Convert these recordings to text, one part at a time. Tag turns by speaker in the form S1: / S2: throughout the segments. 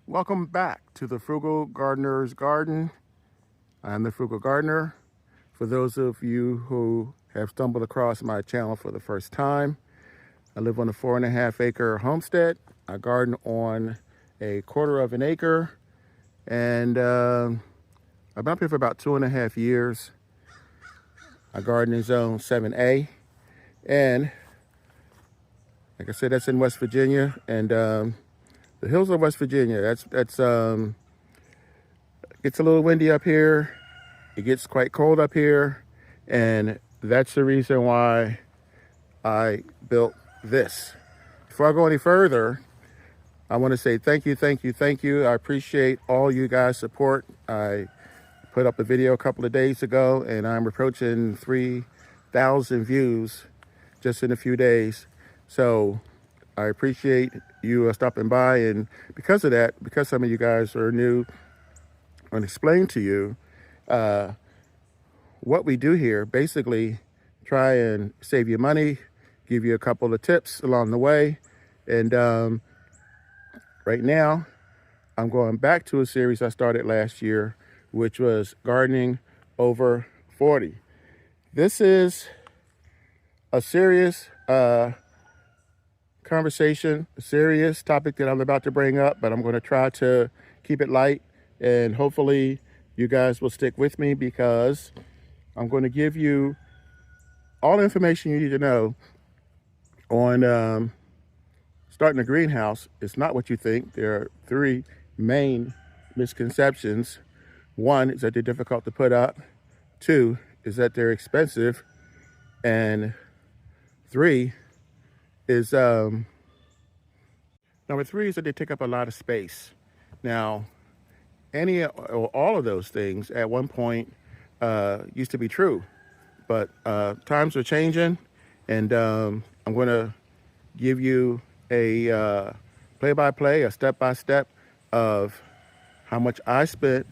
S1: Welcome back to the Frugal Gardener's Garden. I'm the Frugal Gardener. For those of you who have stumbled across my channel for the first time, I live on a 4.5 acre homestead. I garden on a 1/4 of an acre, and I've been up here for about 2.5 years. I garden in zone 7A, and like I said, that's in West Virginia, and the hills of West Virginia. That's gets a little windy up here. It gets quite cold up here, and that's the reason why I built this. Before I go any further, I want to say thank you. I appreciate all you guys' support. I put up a video a couple of days ago, and I'm approaching 3,000 views just in a few days. So I appreciate you stopping by, and because of that, because some of you guys are new, I'm going to explain to you what we do here. Basically, try and save you money, give you a couple of tips along the way. And right now, I'm going back to a series I started last year, which was Gardening Over 40. This is a serious conversation, a serious topic that I'm about to bring up, but I'm going to try to keep it light, and hopefully you guys will stick with me, because I'm going to give you all the information you need to know on starting a greenhouse. It's not what you think. There are 3 main misconceptions. 1 is that they're difficult to put up. 2 is that they're expensive. And 3 is number 3 is that they take up a lot of space. Now, any or all of those things at one point used to be true, but times are changing, and I'm going to give you a play-by-play, a step-by-step of how much I spent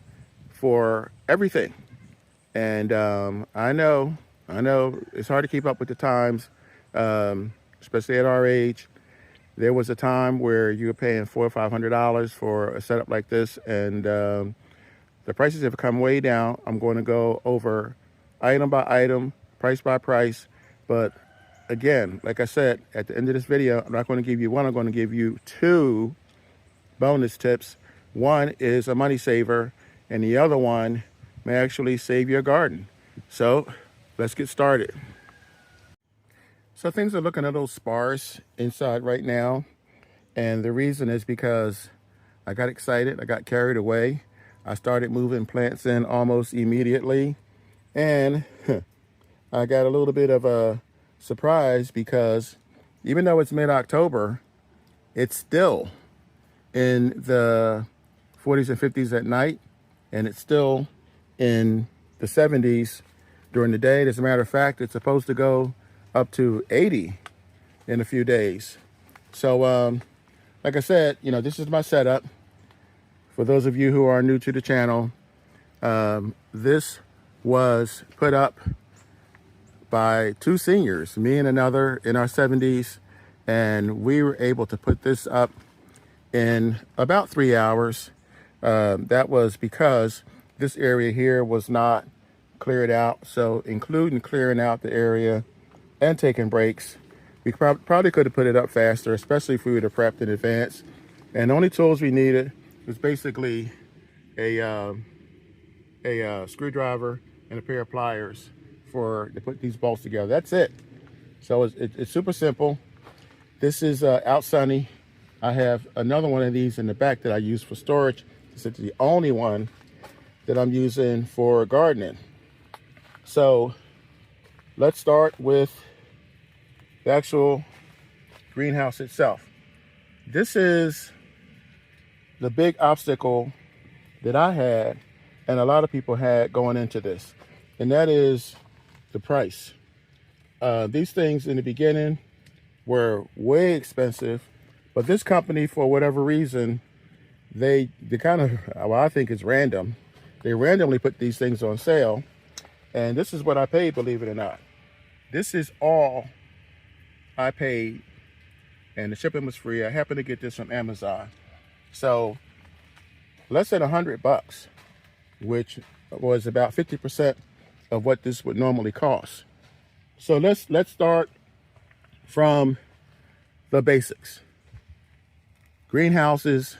S1: for everything. And I know it's hard to keep up with the times, especially at our age. There was a time where you were paying $400 or $500 for a setup like this, and the prices have come way down. I'm going to go over item by item, price by price. But again, like I said, at the end of this video, I'm not going to give you one. I'm going to give you 2 bonus tips. One is a money saver, and the other one may actually save your garden. So let's get started. So things are looking a little sparse inside right now, and the reason is because I got excited, I got carried away. I started moving plants in almost immediately, and I got a little bit of a surprise, because even though it's mid-October, it's still in the 40s and 50s at night, and it's still in the 70s during the day. As a matter of fact, it's supposed to go up to 80 in a few days. So like I said, this is my setup. For those of you who are new to the channel, this was put up by 2 seniors, me and another in our 70s, and we were able to put this up in about 3 hours. That was because this area here was not cleared out. So including clearing out the area and taking breaks, we probably could have put it up faster, especially if we would have prepped in advance. And the only tools we needed was basically a screwdriver and a pair of pliers to put these bolts together. That's it. So it's super simple. This is out sunny. I have another one of these in the back that I use for storage. This is the only one that I'm using for gardening. So let's start with the actual greenhouse itself. This is the big obstacle that I had, and a lot of people had going into this, and that is the price. These things in the beginning were way expensive, but this company, for whatever reason, they kind of, well, I think it's random. They randomly put these things on sale, and this is what I paid, believe it or not. This is all I paid, and the shipping was free. I happened to get this from Amazon. So less than $100, which was about 50% of what this would normally cost. So let's start from the basics. Greenhouses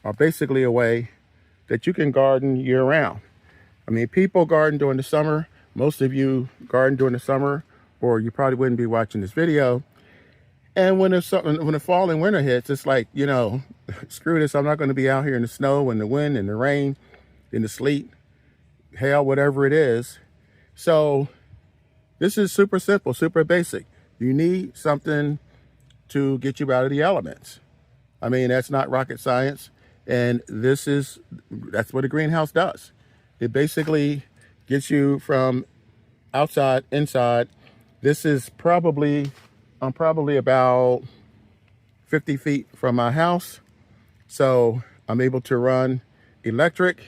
S1: are basically a way that you can garden year round. I mean, people garden during the summer. Most of you garden during the summer, or you probably wouldn't be watching this video. And when the fall and winter hits, it's like, you know, screw this. I'm not going to be out here in the snow and the wind and the rain, in the sleet, hail, whatever it is. So this is super simple, super basic. You need something to get you out of the elements. I mean, that's not rocket science. And that's what a greenhouse does. It basically gets you from outside, inside. This is I'm probably about 50 feet from my house. So I'm able to run electric.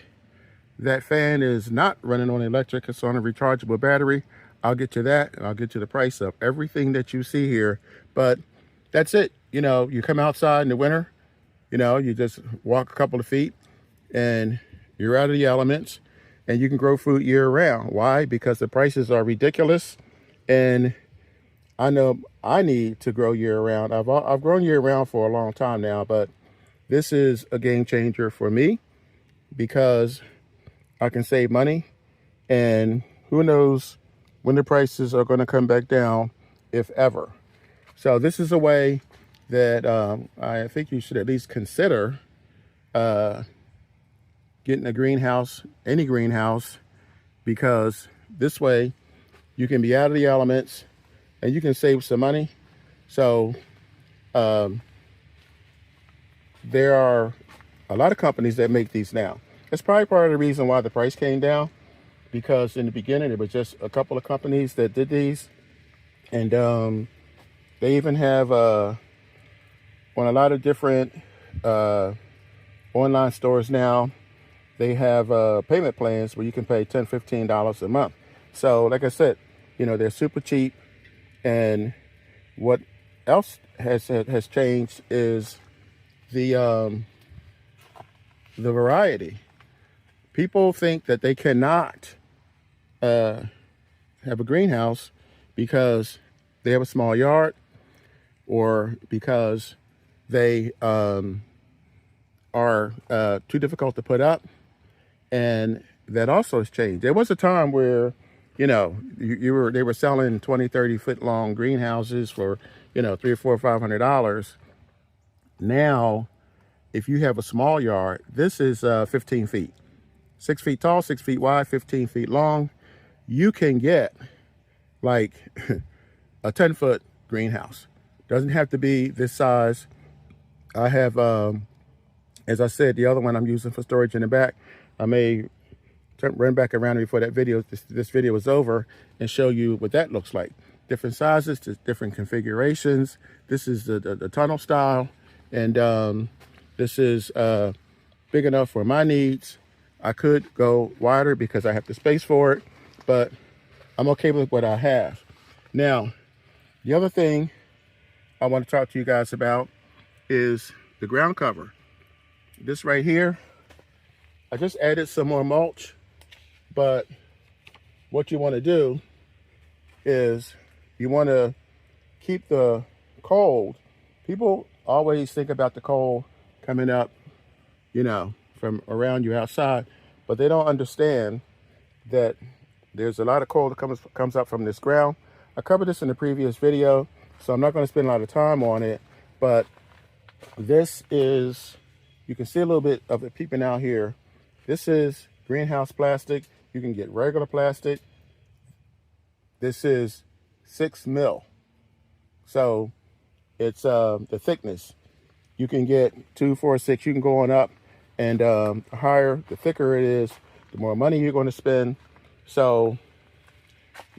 S1: That fan is not running on electric, it's on a rechargeable battery. I'll get to that, and I'll get to the price of everything that you see here. But that's it. You know, you come outside in the winter, you know, you just walk a couple of feet and you're out of the elements, and you can grow food year round. Why? Because the prices are ridiculous, and I know I need to grow year round. I've grown year round for a long time now, but this is a game changer for me because I can save money, and who knows when the prices are going to come back down, if ever. So this is a way that I think you should at least consider getting a greenhouse, any greenhouse, because this way you can be out of the elements and you can save some money. So there are a lot of companies that make these now. It's probably part of the reason why the price came down, because in the beginning it was just a couple of companies that did these, and they even have on a lot of different online stores now, they have payment plans where you can pay $10, $15 a month. So like I said, you know, they're super cheap. And what else has changed is the variety. People think that they cannot have a greenhouse because they have a small yard, or because they are too difficult to put up. And that also has changed. There was a time where, you know, they were selling 20, 30 foot long greenhouses for, you know, $300 or $400 or $500. Now, if you have a small yard, this is 15 feet, 6 feet tall, 6 feet wide, 15 feet long. You can get like a 10-foot greenhouse. Doesn't have to be this size. I have, as I said, the other one I'm using for storage in the back. I may run back around before that video, this video is over, and show you what that looks like. Different sizes, different configurations. This is the tunnel style, and this is big enough for my needs. I could go wider because I have the space for it, but I'm okay with what I have. Now, the other thing I want to talk to you guys about is the ground cover. This right here, I just added some more mulch, but what you want to do is you want to keep the cold. People always think about the cold coming up, you know, from around you outside, but they don't understand that there's a lot of cold that comes up from this ground. I covered this in the previous video, so I'm not going to spend a lot of time on it, but this is, you can see a little bit of it peeping out here. This is greenhouse plastic. You can get regular plastic. This is 6 mil. So it's the thickness. You can get 2, 4, 6. You can go on up, and the higher, the thicker it is, the more money you're going to spend. So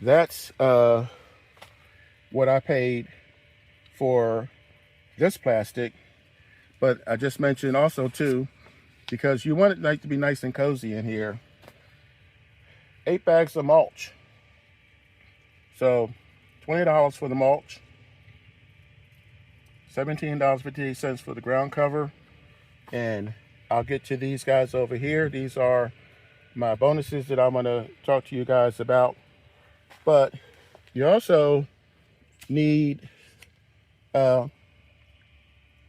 S1: that's what I paid for this plastic. But I just mentioned also too, because you want it to be nice and cozy in here, 8 bags of mulch. So $20 for the mulch, $17.58 for the ground cover, and I'll get to these guys over here. These are my bonuses that I'm going to talk to you guys about. But you also need a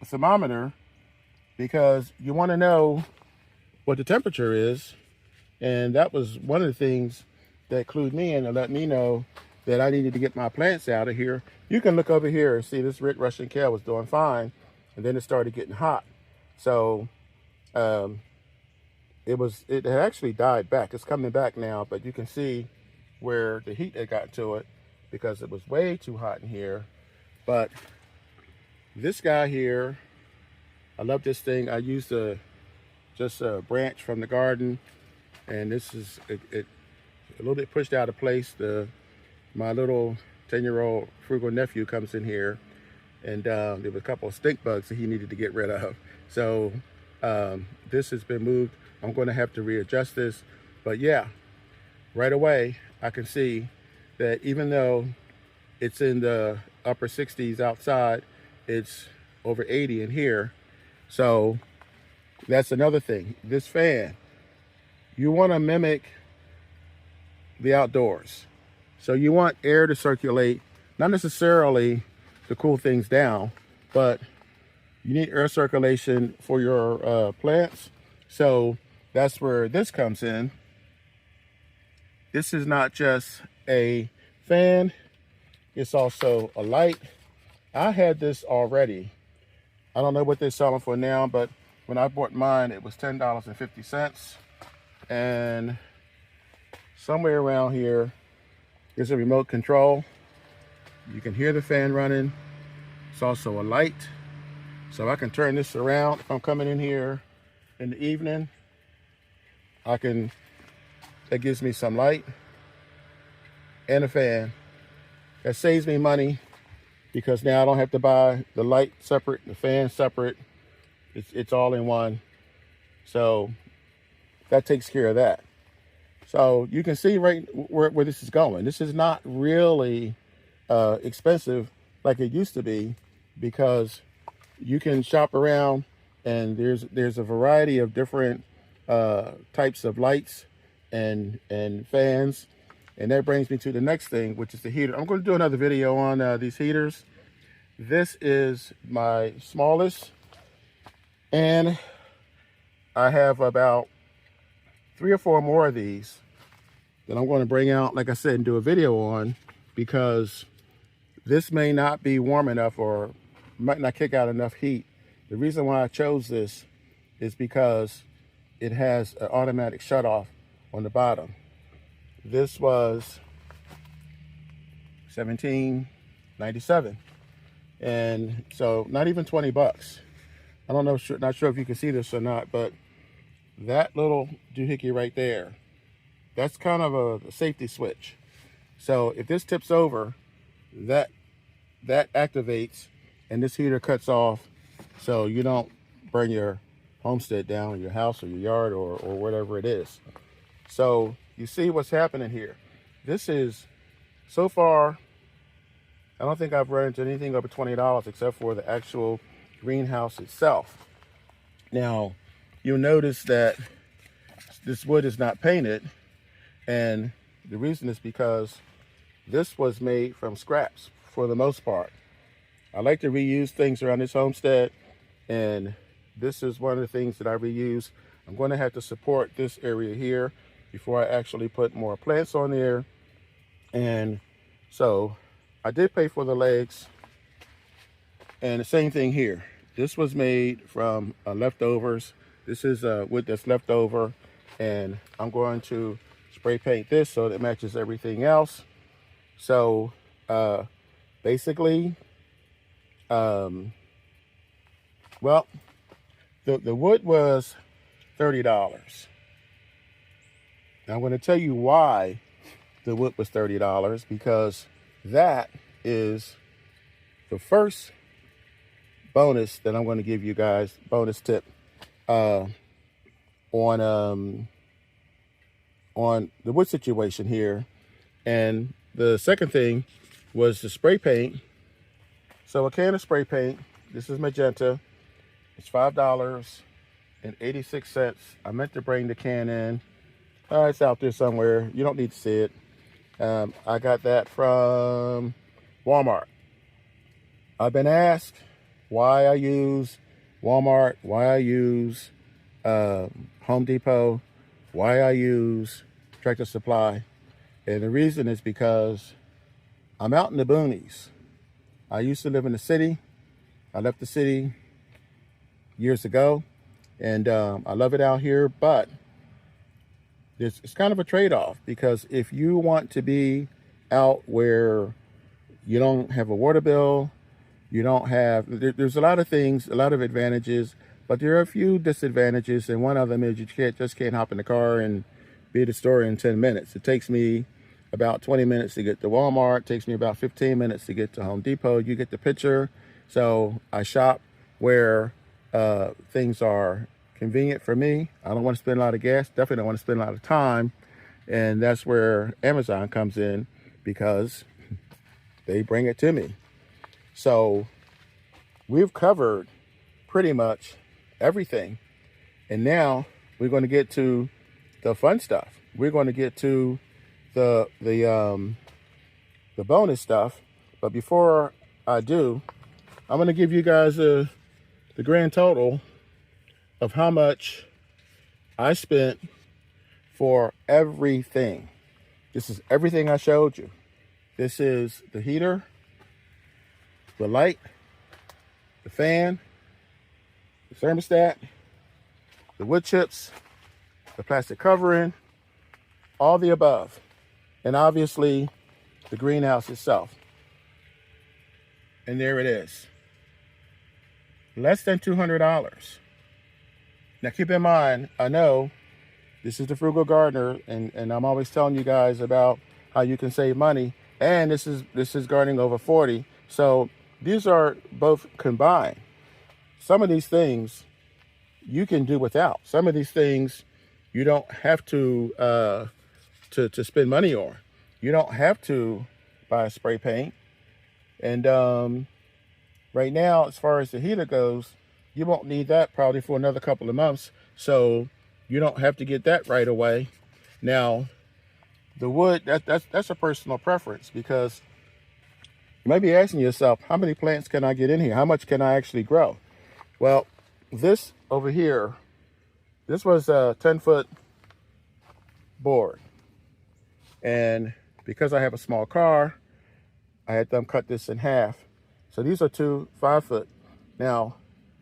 S1: thermometer because you want to know what the temperature is. And that was one of the things that clued me in and let me know that I needed to get my plants out of here. You can look over here and see this red Russian kale was doing fine, and then it started getting hot. So it had actually died back. It's coming back now, but you can see where the heat had gotten to it because it was way too hot in here. But this guy here, I love this thing. I used just a branch from the garden, and this is it a little bit pushed out of place. My little 10-year-old frugal nephew comes in here, and there were a couple of stink bugs that he needed to get rid of. So this has been moved. I'm going to have to readjust this, but yeah, right away I can see that even though it's in the upper 60s outside, it's over 80 in here. So that's another thing. This fan, you want to mimic the outdoors. So you want air to circulate, not necessarily to cool things down, but you need air circulation for your plants. So that's where this comes in. This is not just a fan, it's also a light. I had this already. I don't know what they're selling for now, but when I bought mine, it was $10.50. And somewhere around here, there's a remote control. You can hear the fan running. It's also a light. So I can turn this around if I'm coming in here in the evening. That gives me some light and a fan. That saves me money because now I don't have to buy the light separate, the fan separate. It's all in one. So that takes care of that. So you can see right where this is going. This is not really expensive like it used to be because you can shop around and there's a variety of different types of lights and fans. And that brings me to the next thing, which is the heater. I'm going to do another video on these heaters. This is my smallest, and I have about 3 or 4 more of these that I'm going to bring out, like I said, and do a video on, because this may not be warm enough or might not kick out enough heat. The reason why I chose this is because it has an automatic shutoff on the bottom. This was $17.97, and so not even 20 bucks. I don't know, not sure if you can see this or not, but that little doohickey right there, that's kind of a safety switch. So if this tips over, that activates and this heater cuts off, so you don't burn your homestead down, or your house or your yard or whatever it is. So you see what's happening here. This is, so far, I don't think I've run into anything over $20 except for the actual greenhouse itself. Now, you'll notice that this wood is not painted, and the reason is because this was made from scraps for the most part. I like to reuse things around this homestead, and this is one of the things that I reuse. I'm going to have to support this area here before I actually put more plants on there. And so I did pay for the legs, and the same thing here. This was made from leftovers. This is wood that's left over, and I'm going to spray paint this so that it matches everything else. So basically, well, the wood was $30. Now I'm going to tell you why the wood was $30, because that is the first bonus that I'm going to give you guys, bonus tip on the wood situation here. And the second thing was the spray paint. So a can of spray paint, this is magenta, it's $5. $1.86. I meant to bring the can in. It's out there somewhere. You don't need to see it. I got that from Walmart. I've been asked why I use Walmart, why I use Home Depot, why I use Tractor Supply. And the reason is because I'm out in the boonies. I used to live in the city. I left the city years ago, and I love it out here, but it's kind of a trade-off, because if you want to be out where you don't have a water bill, you don't have, there's a lot of things, a lot of advantages, but there are a few disadvantages, and one of them is you can't hop in the car and be at the store in 10 minutes. It takes me about 20 minutes to get to Walmart. It takes me about 15 minutes to get to Home Depot. You get the picture. So I shop where things are convenient for me. I don't want to spend a lot of gas. Definitely don't want to spend a lot of time. And that's where Amazon comes in, because they bring it to me. So we've covered pretty much everything. And now we're going to get to the fun stuff. We're going to get to the bonus stuff. But before I do, I'm going to give you guys the grand total of how much I spent for everything. This is everything I showed you. This is the heater, the light, the fan, the thermostat, the wood chips, the plastic covering, all the above. And obviously the greenhouse itself. And there it is. Less than $200. Now keep in mind, I know this is the Frugal Gardener, and I'm always telling you guys about how you can save money. And this is gardening over 40. So these are both combined. Some of these things you can do without. Some of these things you don't have to spend money on. You don't have to buy spray paint. And right now, as far as the heater goes, you won't need that probably for another couple of months. So you don't have to get that right away. Now, the wood, that's a personal preference, because you might be asking yourself, how many plants can I get in here? How much can I actually grow? Well, this over here, this was a 10-foot board. And because I have a small car, I had them cut this in half. So these are two 5-foot. Now,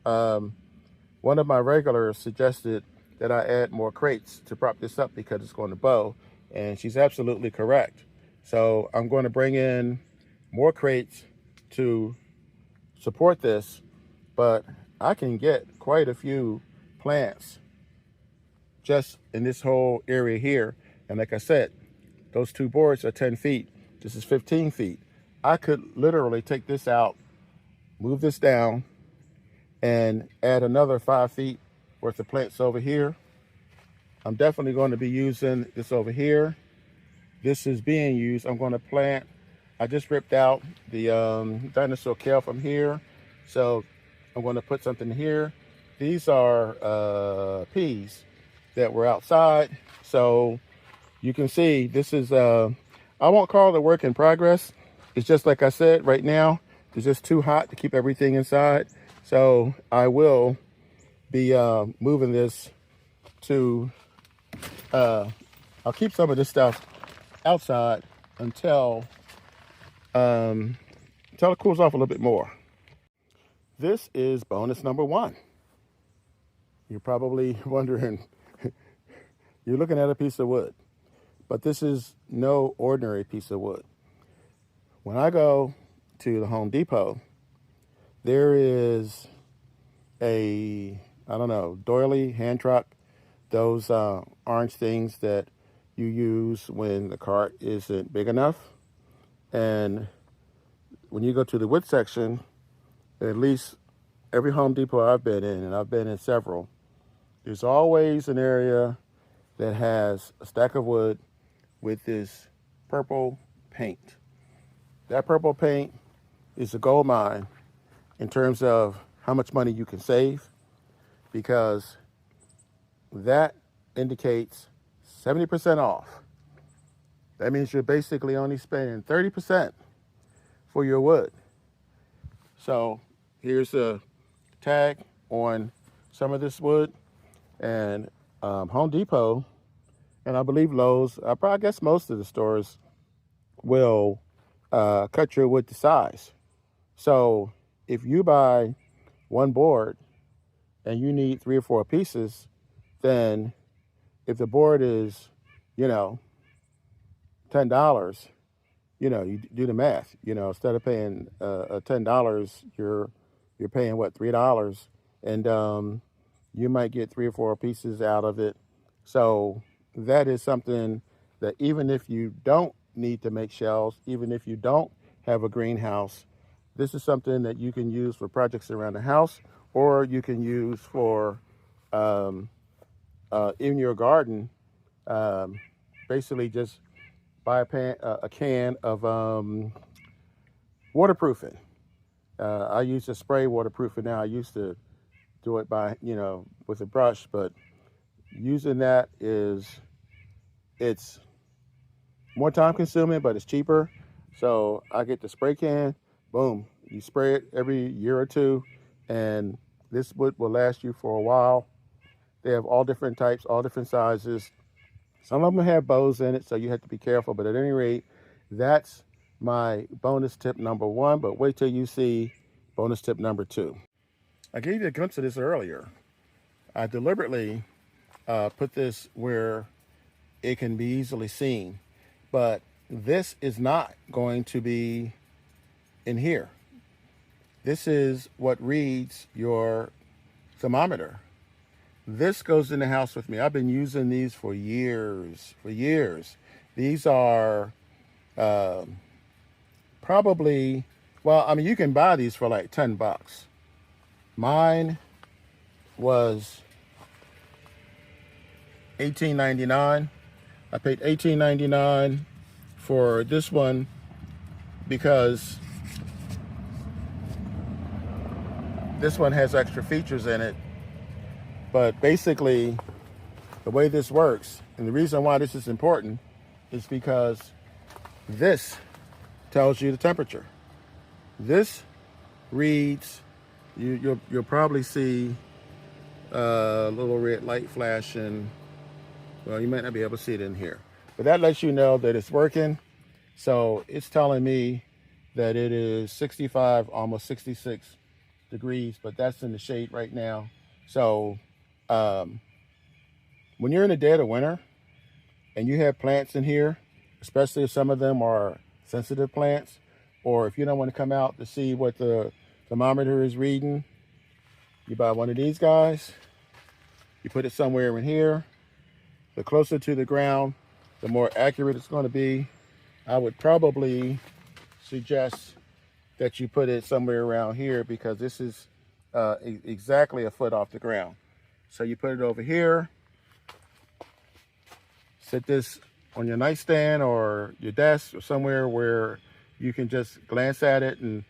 S1: one of my regulars suggested that I add more crates to prop this up because it's going to bow. And she's absolutely correct. So I'm going to bring in more crates to support this, but I can get quite a few plants just in this whole area here. And like I said, those two boards are 10 feet. This is 15 feet. I could literally take this out, move this down, and add another 5 feet worth of plants over here. I'm definitely going to be using this over here. This is being used. I'm going to plant. I just ripped out the dinosaur kale from here. So I'm going to put something here. These are peas that were outside. So you can see this is, I won't call it a work in progress. It's just like I said, right now, it's just too hot to keep everything inside. So I will be moving this to, I'll keep some of this stuff outside until it cools off a little bit more. This is bonus number 1. You're probably wondering, you're looking at a piece of wood, but this is no ordinary piece of wood. When I go to the Home Depot, there is a, I don't know, doily, hand truck, those orange things that you use when the cart isn't big enough. And when you go to the wood section, at least every Home Depot I've been in, and I've been in several, there's always an area that has a stack of wood with this purple paint. That purple paint is a gold mine in terms of how much money you can save, because that indicates 70% off. That means you're basically only spending 30% for your wood. So here's a tag on some of this wood, and Home Depot, and I believe Lowe's, I guess most of the stores will cut your wood to size. So if you buy one board and you need 3 or 4 pieces, then if the board is, you know, $10, you know, you do the math. You know, instead of paying $10, you're paying what, $3, and you might get 3 or 4 pieces out of it. So that is something that even if you don't need to make shelves, even if you don't have a greenhouse, this is something that you can use for projects around the house, or you can use for in your garden. Basically, just buy a can of waterproofing. I use a spray waterproofing now. I used to do it by, you know, with a brush, but using that it's more time consuming, but it's cheaper. So I get the spray can, boom, you spray it every year or two, and this wood will last you for a while. They have all different types, all different sizes. Some of them have bows in it, so you have to be careful. But at any rate, that's my bonus tip number 1. But wait till you see bonus tip number 2. I gave you a glimpse of this earlier. I deliberately put this where it can be easily seen. But this is not going to be in here. This is what reads your thermometer. This goes in the house with me. I've been using these for years, These are probably, well, I mean, you can buy these for like $10. Mine was $18.99. I paid $18.99 for this one because this one has extra features in it. But basically, the way this works, and the reason why this is important, is because this tells you the temperature. This reads, you'll probably see a little red light flashing. Well, you might not be able to see it in here, but that lets you know that it's working. So it's telling me that it is 65, almost 66 degrees, but that's in the shade right now. So when you're in the dead of winter and you have plants in here, especially if some of them are sensitive plants, or if you don't want to come out to see what the thermometer is reading, you buy one of these guys, you put it somewhere in here. The closer to the ground, the more accurate it's going to be. I would probably suggest that you put it somewhere around here, because this is exactly a foot off the ground. So you put it over here, set this on your nightstand or your desk or somewhere where you can just glance at it. And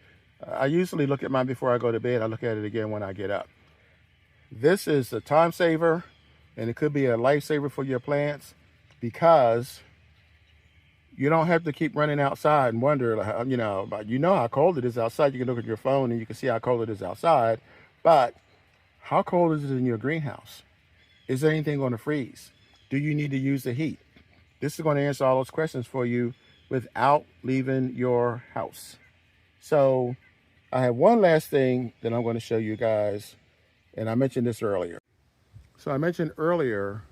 S1: I usually look at mine before I go to bed. I look at it again when I get up. This is a time saver, and it could be a lifesaver for your plants, because you don't have to keep running outside and wonder, you know how cold it is outside. You can look at your phone and you can see how cold it is outside, but how cold is it in your greenhouse? Is there anything going to freeze? Do you need to use the heat? This is going to answer all those questions for you without leaving your house. So I have one last thing that I'm going to show you guys, and I mentioned this earlier. So I mentioned earlier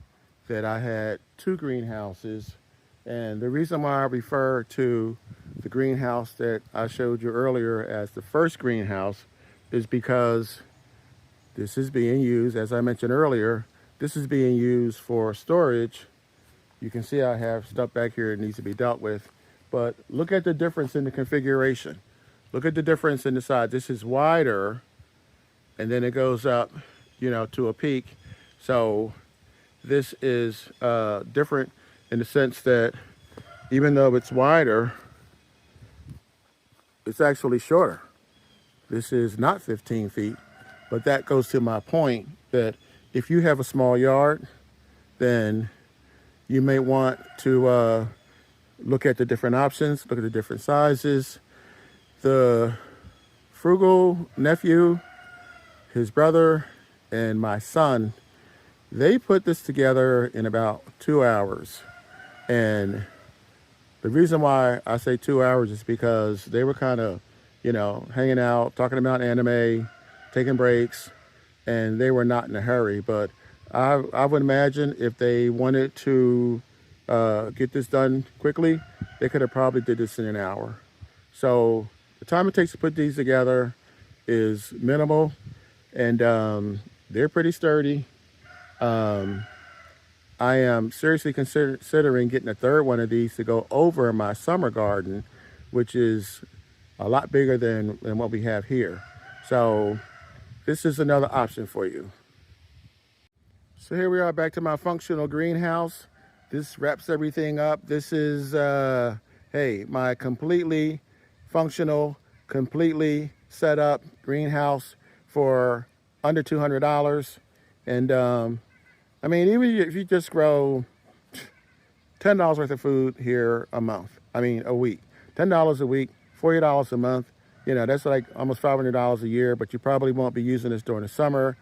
S1: that I had 2 greenhouses, and the reason why I refer to the greenhouse that I showed you earlier as the first greenhouse is because this is being used, as I mentioned earlier, this is being used for storage. You can see I have stuff back here that needs to be dealt with, but look at the difference in the configuration. Look at the difference in the size. This is wider, and then it goes up, you know, to a peak. So this is different in the sense that even though it's wider, it's actually shorter. This is not 15 feet, but that goes to my point that if you have a small yard then you may want to look at the different options, look at the different sizes. The frugal nephew, his brother, and my son, they put this together in about 2 hours. And the reason why I say 2 hours is because they were kind of, hanging out, talking about anime, taking breaks, and they were not in a hurry. But I would imagine if they wanted to get this done quickly, they could have probably did this in an hour. So the time it takes to put these together is minimal, and they're pretty sturdy. I am seriously considering getting a third one of these to go over my summer garden, which is a lot bigger than what we have here. So this is another option for you. So here we are back to my functional greenhouse. This wraps everything up. This is, hey, my completely functional, completely set up greenhouse for under $200. And I mean, even if you just grow $10 worth of food here a week, $10 a week, $40 a month, that's like almost $500 a year, but you probably won't be using this during the summer.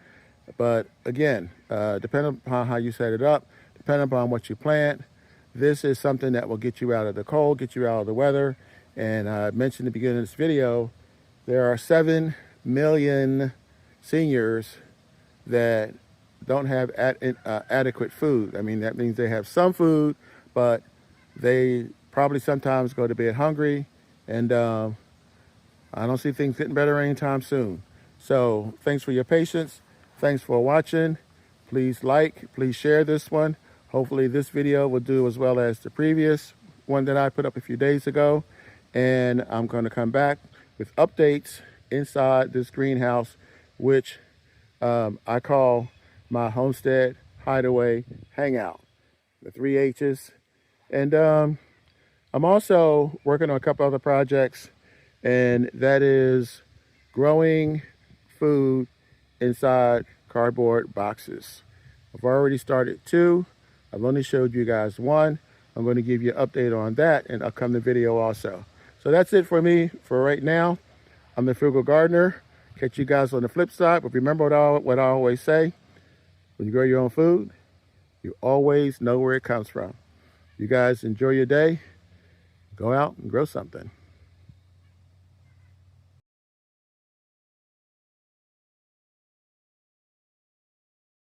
S1: But again, depending upon how you set it up, depending upon what you plant, this is something that will get you out of the cold, get you out of the weather. And I mentioned at the beginning of this video, there are 7 million seniors that don't have adequate food. I mean, that means they have some food, but they probably sometimes go to bed hungry, and I don't see things getting better anytime soon. So thanks for your patience. Thanks for watching. Please like, please share this one. Hopefully this video will do as well as the previous one that I put up a few days ago. And I'm going to come back with updates inside this greenhouse, which I call my homestead hideaway hangout, the 3 H's. And I'm also working on a couple other projects, and that is growing food inside cardboard boxes. I've already started 2. I've only showed you guys 1. I'm going to give you an update on that in an upcoming video also. So that's it for me for right now. I'm the Frugal Gardener. Catch you guys on the flip side. But remember what I always say. When you grow your own food, you always know where it comes from. You guys enjoy your day. Go out and grow something.